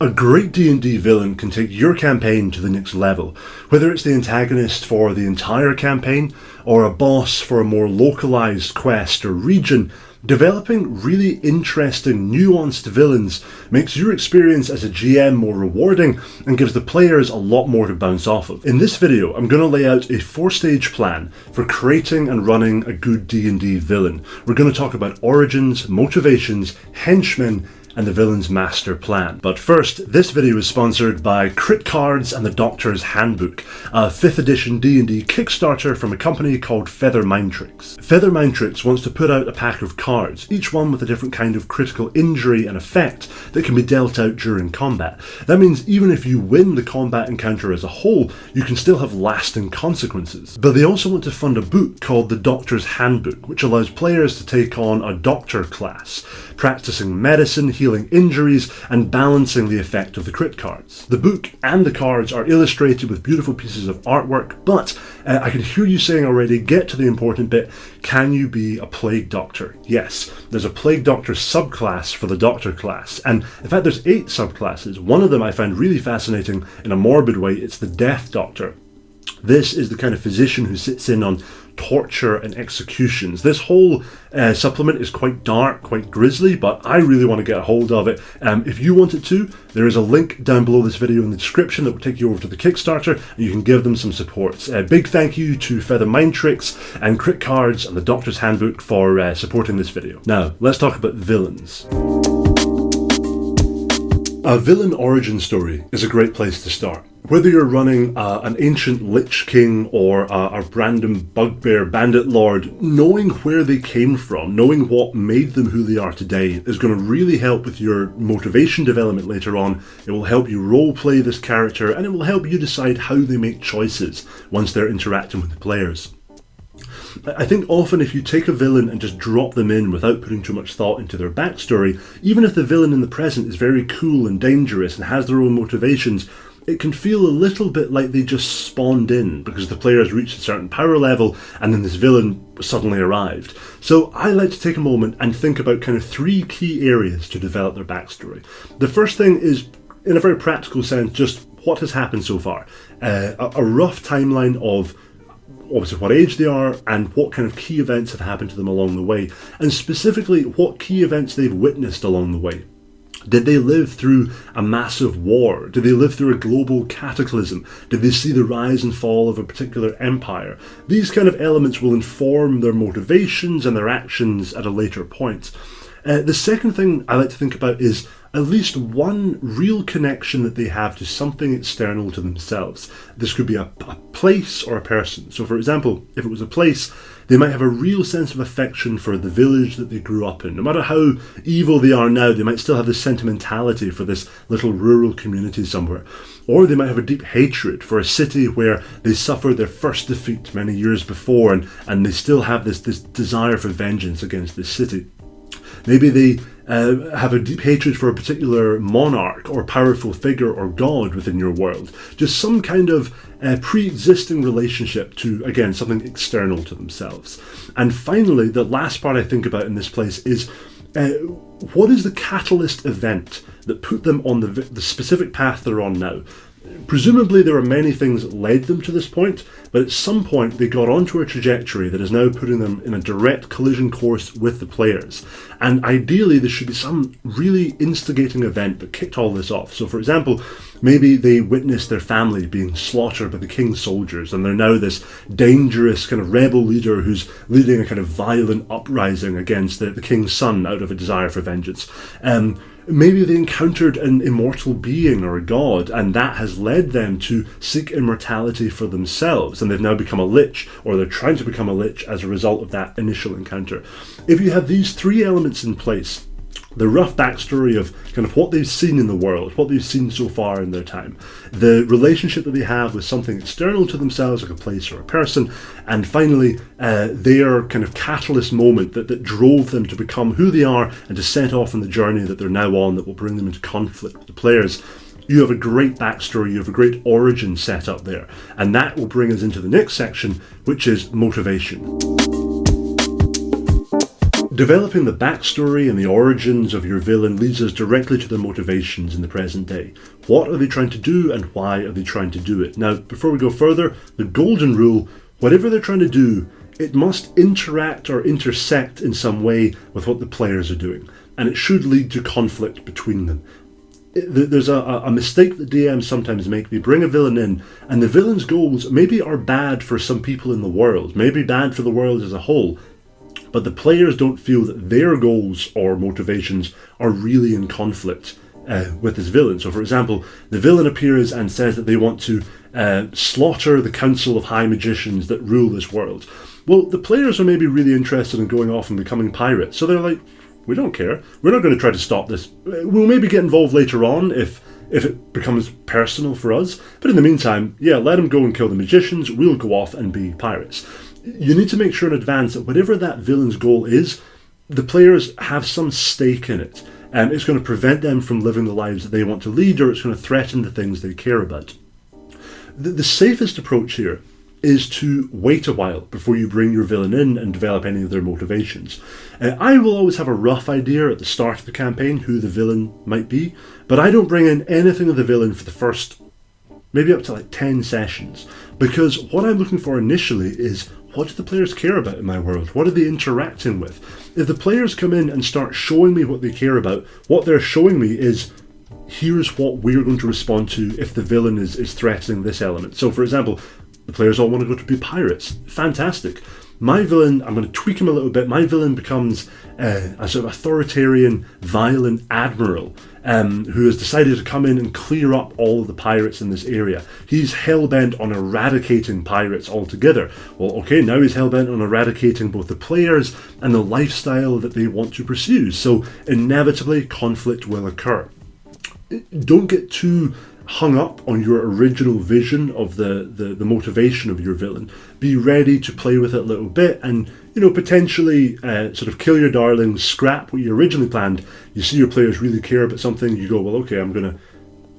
A great D&D villain can take your campaign to the next level, whether it's the antagonist for the entire campaign or a boss for a more localized quest or region. Developing really interesting, nuanced villains makes your experience as a GM more rewarding and gives the players a lot more to bounce off of. In this video, I'm going to lay out a 4-stage plan for creating and running a good D&D villain. We're going to talk about origins, motivations, henchmen, and the villain's master plan. But first, this video is sponsored by Crit Cards and the Doctor's Handbook, a 5th edition D&D Kickstarter from a company called Feather Mindtricks. Feather Mindtricks wants to put out a pack of cards, each one with a different kind of critical injury and effect that can be dealt out during combat. That means even if you win the combat encounter as a whole, you can still have lasting consequences. But they also want to fund a book called the Doctor's Handbook, which allows players to take on a doctor class, practicing medicine, healing injuries, and balancing the effect of the crit cards. The book and the cards are illustrated with beautiful pieces of artwork, but I can hear you saying already, get to the important bit, can you be a plague doctor? Yes, there's a plague doctor subclass for the doctor class, and in fact there's 8 subclasses. One of them I find really fascinating in a morbid way. It's the death doctor. This is the kind of physician who sits in on torture and executions. This whole supplement is quite dark, quite grisly, but I really want to get a hold of it. If you want it to, there is a link down below this video in the description that will take you over to the Kickstarter, and you can give them some support. Big thank you to Feather Mindtricks and Crit Cards and the Doctor's Handbook for supporting this video. Now, let's talk about villains. A villain origin story is a great place to start. Whether you're running an ancient Lich King or a random bugbear bandit lord, knowing where they came from, knowing what made them who they are today, is going to really help with your motivation development later on. It will help you roleplay this character, and it will help you decide how they make choices once they're interacting with the players. I think often if you take a villain and just drop them in without putting too much thought into their backstory, even if the villain in the present is very cool and dangerous and has their own motivations, it can feel a little bit like they just spawned in because the players reached a certain power level and then this villain suddenly arrived. So I like to take a moment and think about kind of 3 key areas to develop their backstory. The first thing is, in a very practical sense, just what has happened so far. A rough timeline of obviously what age they are and what kind of key events have happened to them along the way, and specifically what key events they've witnessed along the way. Did they live through a massive war? Did they live through a global cataclysm? Did they see the rise and fall of a particular empire? These kind of elements will inform their motivations and their actions at a later point. The second thing I like to think about is at least one real connection that they have to something external to themselves. This could be a place or a person. So for example, if it was a place, they might have a real sense of affection for the village that they grew up in. No matter how evil they are now, they might still have this sentimentality for this little rural community somewhere. Or they might have a deep hatred for a city where they suffered their first defeat many years before, and they still have this desire for vengeance against this city. Maybe they have a deep hatred for a particular monarch or powerful figure or god within your world. Just some kind of pre-existing relationship to, again, something external to themselves. And finally, the last part I think about in this place is what is the catalyst event that put them on the specific path they're on now? Presumably there are many things that led them to this point, but at some point they got onto a trajectory that is now putting them in a direct collision course with the players. And ideally there should be some really instigating event that kicked all this off. So for example, maybe they witnessed their family being slaughtered by the king's soldiers, and they're now this dangerous kind of rebel leader who's leading a kind of violent uprising against the king's son out of a desire for vengeance. Maybe they encountered an immortal being or a god, and that has led them to seek immortality for themselves, and they've now become a lich, or they're trying to become a lich as a result of that initial encounter. If you have these 3 elements in place, the rough backstory of kind of what they've seen in the world, what they've seen so far in their time, the relationship that they have with something external to themselves, like a place or a person, and finally their kind of catalyst moment that drove them to become who they are and to set off on the journey that they're now on that will bring them into conflict with the players. You have a great backstory, you have a great origin set up there, and that will bring us into the next section, which is motivation. Developing the backstory and the origins of your villain leads us directly to their motivations in the present day. What are they trying to do and why are they trying to do it? Now, before we go further, the golden rule, whatever they're trying to do, it must interact or intersect in some way with what the players are doing, and it should lead to conflict between them. There's a mistake that DMs sometimes make. They bring a villain in, and the villain's goals maybe are bad for some people in the world, maybe bad for the world as a whole, but the players don't feel that their goals or motivations are really in conflict with this villain. So, for example, the villain appears and says that they want to slaughter the Council of High Magicians that rule this world. Well, the players are maybe really interested in going off and becoming pirates, so they're like, we don't care. We're not going to try to stop this. We'll maybe get involved later on if it becomes personal for us. But in the meantime, yeah, let them go and kill the magicians. We'll go off and be pirates. You need to make sure in advance that whatever that villain's goal is, the players have some stake in it. And it's going to prevent them from living the lives that they want to lead, or it's going to threaten the things they care about. The safest approach here is to wait a while before you bring your villain in and develop any of their motivations. I will always have a rough idea at the start of the campaign who the villain might be, but I don't bring in anything of the villain for the first maybe up to like 10 sessions, because what I'm looking for initially is, what do the players care about in my world? What are they interacting with? If the players come in and start showing me what they care about, what they're showing me is, here's what we're going to respond to if the villain is threatening this element. So, for example, the players all want to go to be pirates. Fantastic. My villain, I'm going to tweak him a little bit. My villain becomes a sort of authoritarian, violent admiral who has decided to come in and clear up all of the pirates in this area. He's hell-bent on eradicating pirates altogether. Well, okay, now he's hell-bent on eradicating both the players and the lifestyle that they want to pursue. So inevitably, conflict will occur. Don't get too hung up on your original vision of the motivation of your villain. Be ready to play with it a little bit and, potentially sort of kill your darlings, scrap what you originally planned. You see your players really care about something, you go, well, okay, I'm gonna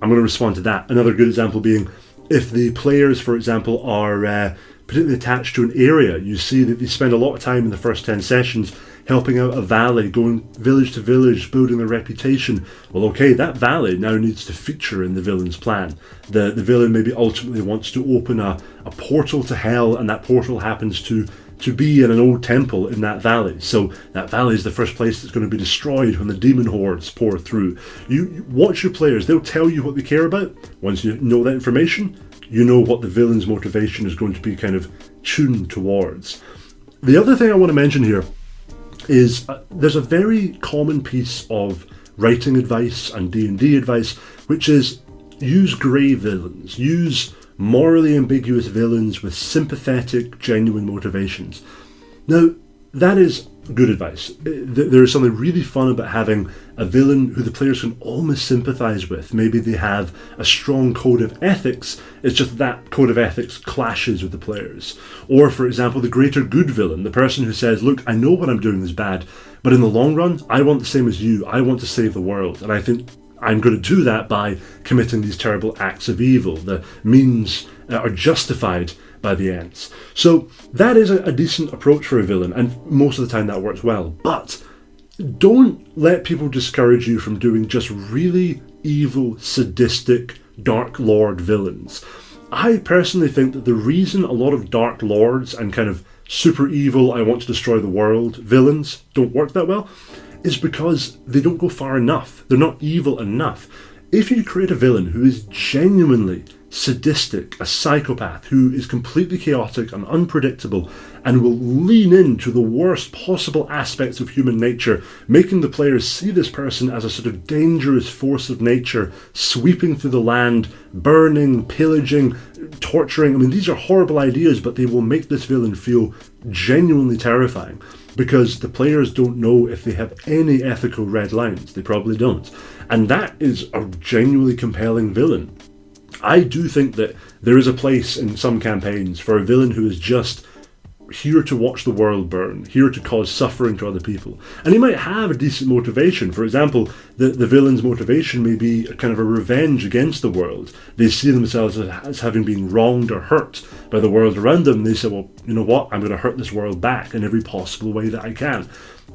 respond to that. Another good example being, if the players, for example, are particularly attached to an area, you see that they spend a lot of time in the first 10 sessions helping out a valley, going village to village, building their reputation. Well, okay, that valley now needs to feature in the villain's plan. The villain maybe ultimately wants to open a portal to hell, and that portal happens to be in an old temple in that valley. So that valley is the first place that's going to be destroyed when the demon hordes pour through. You watch your players, they'll tell you what they care about. Once you know that information, you know what the villain's motivation is going to be kind of tuned towards. The other thing I want to mention here is there's a very common piece of writing advice and D&D advice, which is use grey villains, use morally ambiguous villains with sympathetic, genuine motivations. Now, that is good advice. There is something really fun about having a villain who the players can almost sympathise with. Maybe they have a strong code of ethics, it's just that code of ethics clashes with the players. Or, for example, the greater good villain, the person who says, look, I know what I'm doing is bad, but in the long run, I want the same as you. I want to save the world, and I think I'm going to do that by committing these terrible acts of evil. The means are justified by the ends. So that is a decent approach for a villain, and most of the time that works well. But don't let people discourage you from doing just really evil, sadistic, Dark Lord villains. I personally think that the reason a lot of Dark Lords and kind of super evil, I want to destroy the world villains don't work that well is because they don't go far enough. They're not evil enough. If you create a villain who is genuinely sadistic, a psychopath who is completely chaotic and unpredictable and will lean into the worst possible aspects of human nature, making the players see this person as a sort of dangerous force of nature, sweeping through the land, burning, pillaging, torturing. I mean, these are horrible ideas, but they will make this villain feel genuinely terrifying because the players don't know if they have any ethical red lines. They probably don't. And that is a genuinely compelling villain. I do think that there is a place in some campaigns for a villain who is just here to watch the world burn, here to cause suffering to other people. And he might have a decent motivation. For example, the villain's motivation may be a kind of a revenge against the world. They see themselves as having been wronged or hurt by the world around them, and they say, well, you know what, I'm going to hurt this world back in every possible way that I can.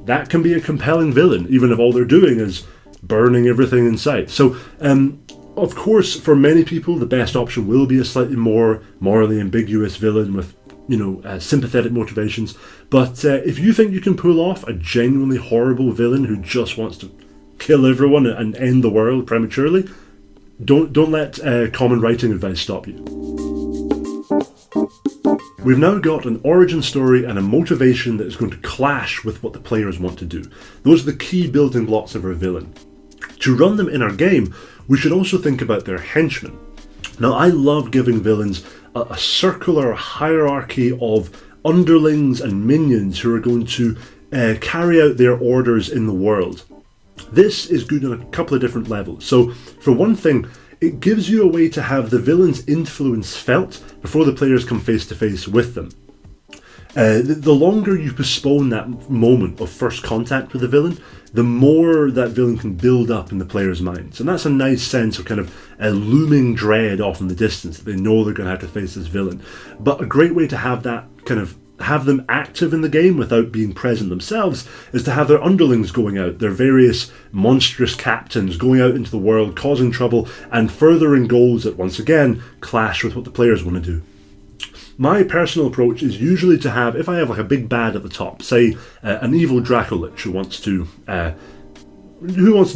that can be a compelling villain, even if all they're doing is burning everything in sight. So, of course, for many people, the best option will be a slightly more morally ambiguous villain with, sympathetic motivations. But if you think you can pull off a genuinely horrible villain who just wants to kill everyone and end the world prematurely, don't let common writing advice stop you. We've now got an origin story and a motivation that is going to clash with what the players want to do. Those are the key building blocks of our villain. To run them in our game, we should also think about their henchmen. Now, I love giving villains a circular hierarchy of underlings and minions who are going to carry out their orders in the world. This is good on a couple of different levels. So, for one thing, it gives you a way to have the villain's influence felt before the players come face to face with them. The longer you postpone that moment of first contact with the villain, the more that villain can build up in the player's minds. And that's a nice sense of kind of a looming dread off in the distance, that they know they're going to have to face this villain. But a great way to have that kind of have them active in the game without being present themselves is to have their underlings going out, their various monstrous captains going out into the world, causing trouble and furthering goals that once again clash with what the players want to do. My personal approach is usually to have, if I have like a big bad at the top, say an evil Dracolich who wants to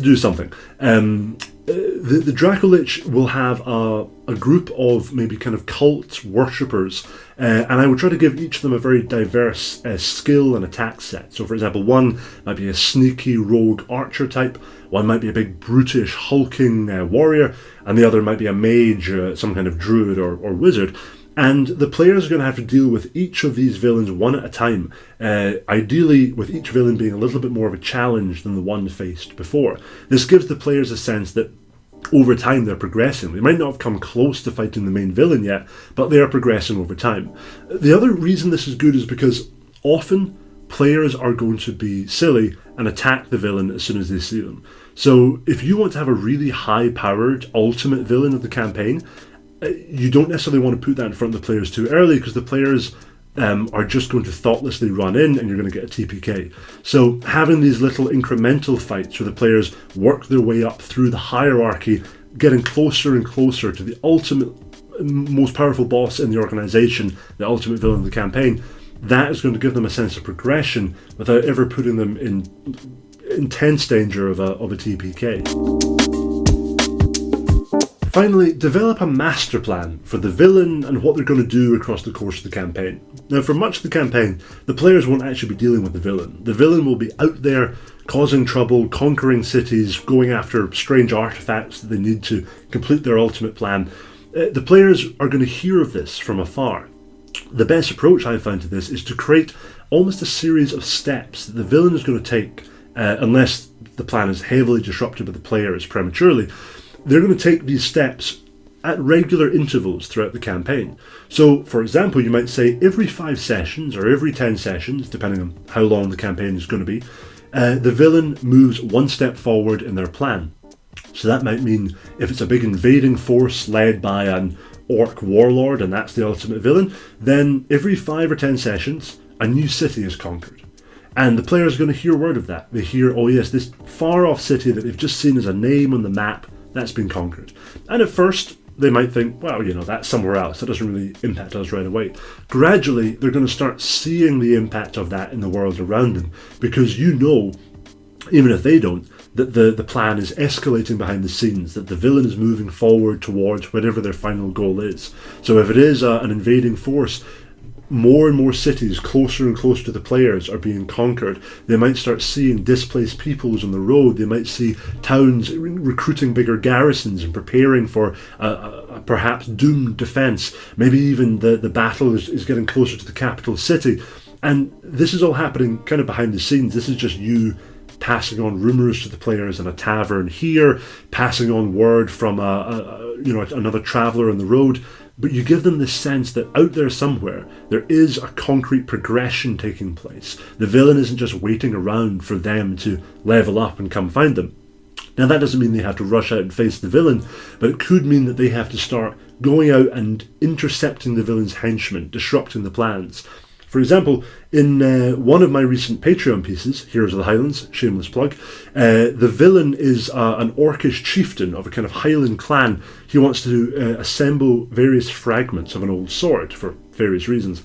do something. The Dracolich will have a group of maybe kind of cult worshippers, and I would try to give each of them a very diverse skill and attack set. So, for example, one might be a sneaky rogue archer type, one might be a big brutish hulking warrior, and the other might be a mage, some kind of druid or wizard. And the players are going to have to deal with each of these villains one at a time, ideally with each villain being a little bit more of a challenge than the one faced before. This gives the players a sense that over time they're progressing. They might not have come close to fighting the main villain yet, but they are progressing over time. The other reason this is good is because often players are going to be silly and attack the villain as soon as they see them. So if you want to have a really high-powered ultimate villain of the campaign, you don't necessarily want to put that in front of the players too early, because the players are just going to thoughtlessly run in and you're going to get a TPK. So having these little incremental fights where the players work their way up through the hierarchy, getting closer and closer to the ultimate, most powerful boss in the organisation, the ultimate villain of the campaign, that is going to give them a sense of progression without ever putting them in intense danger of a TPK. Finally, develop a master plan for the villain and what they're going to do across the course of the campaign. Now, for much of the campaign, the players won't actually be dealing with the villain. The villain will be out there causing trouble, conquering cities, going after strange artifacts that they need to complete their ultimate plan. The players are going to hear of this from afar. The best approach I've found to this is to create almost a series of steps that the villain is going to take, unless the plan is heavily disrupted by the players prematurely. They're going to take these steps at regular intervals throughout the campaign. So, for example, you might say every 5 sessions or every 10 sessions, depending on how long the campaign is going to be, the villain moves one step forward in their plan. So that might mean if it's a big invading force led by an orc warlord, and that's the ultimate villain, then every 5 or 10 sessions, a new city is conquered. And the players are going to hear word of that. They hear, oh yes, this far off city that they've just seen as a name on the map, that's been conquered. And at first, they might think, well, that's somewhere else. That doesn't really impact us right away. Gradually, they're going to start seeing the impact of that in the world around them, because even if they don't, that the plan is escalating behind the scenes, that the villain is moving forward towards whatever their final goal is. So if it is an invading force, more and more cities closer and closer to the players are being conquered. They might start seeing displaced peoples on the road. They might see towns recruiting bigger garrisons and preparing for a perhaps doomed defence. Maybe even the battle is getting closer to the capital city. And this is all happening kind of behind the scenes. This is just you passing on rumours to the players in a tavern here, passing on word from another traveller on the road. But you give them this sense that out there somewhere, there is a concrete progression taking place. The villain isn't just waiting around for them to level up and come find them. Now, that doesn't mean they have to rush out and face the villain, but it could mean that they have to start going out and intercepting the villain's henchmen, disrupting the plans. For example, in one of my recent Patreon pieces, Heroes of the Highlands, shameless plug, the villain is an orcish chieftain of a kind of Highland clan. He wants to assemble various fragments of an old sword for various reasons.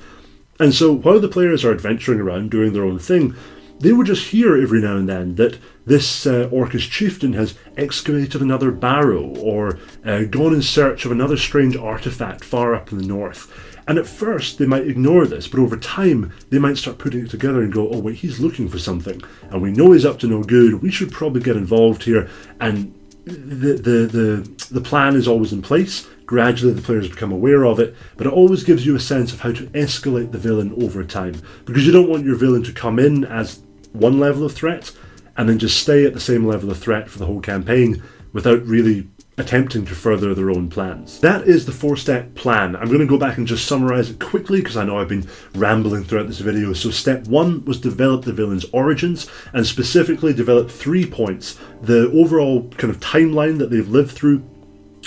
And so while the players are adventuring around doing their own thing, they would just hear every now and then that this orcish chieftain has excavated another barrow or gone in search of another strange artifact far up in the north. And at first they might ignore this, but over time they might start putting it together and go, oh wait, he's looking for something, and we know he's up to no good, we should probably get involved here. And the plan is always in place. Gradually the players become aware of it, but it always gives you a sense of how to escalate the villain over time, because you don't want your villain to come in as one level of threat and then just stay at the same level of threat for the whole campaign without really attempting to further their own plans. That is the 4-step plan. I'm going to go back and just summarize it quickly because I know I've been rambling throughout this video. So step 1 was develop the villain's origins, and specifically develop 3 points: the overall kind of timeline that they've lived through,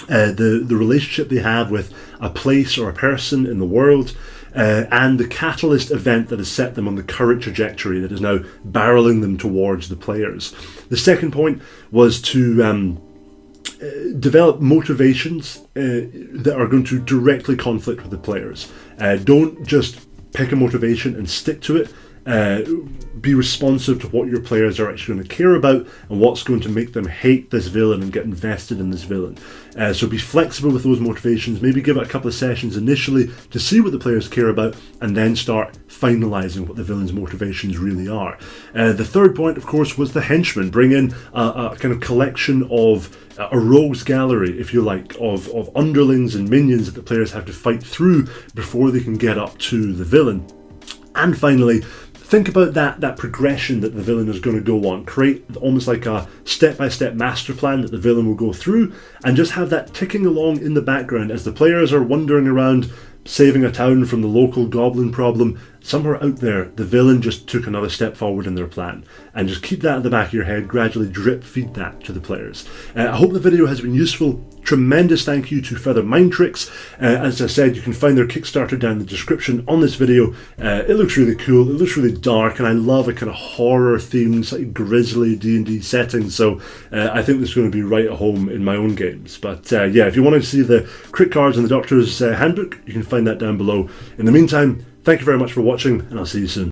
the relationship they have with a place or a person in the world, and the catalyst event that has set them on the current trajectory that is now barreling them towards the players. The second point was to develop motivations that are going to directly conflict with the players. Don't just pick a motivation and stick to it. Be responsive to what your players are actually going to care about and what's going to make them hate this villain and get invested in this villain. So be flexible with those motivations. Maybe give it a couple of sessions initially to see what the players care about, and then start finalising what the villain's motivations really are. The third point, of course, was the Henchmen. Bring in a kind of collection of a rogues gallery, if you like, of underlings and minions that the players have to fight through before they can get up to the villain. And finally, think about that progression that the villain is going to go on. Create almost like a step-by-step master plan that the villain will go through, and just have that ticking along in the background as the players are wandering around saving a town from the local goblin problem. Somewhere out there, the villain just took another step forward in their plan. And just keep that at the back of your head, gradually drip feed that to the players. I hope the video has been useful. Tremendous thank you to Feather Mind Tricks. As I said, you can find their Kickstarter down in the description on this video. It looks really cool, it looks really dark, and I love a kind of horror themed, slightly grisly D&D setting, so I think this is going to be right at home in my own games. But yeah, if you want to see the crit cards and the Doctor's Handbook, you can find that down below. In the meantime, thank you very much for watching, and I'll see you soon.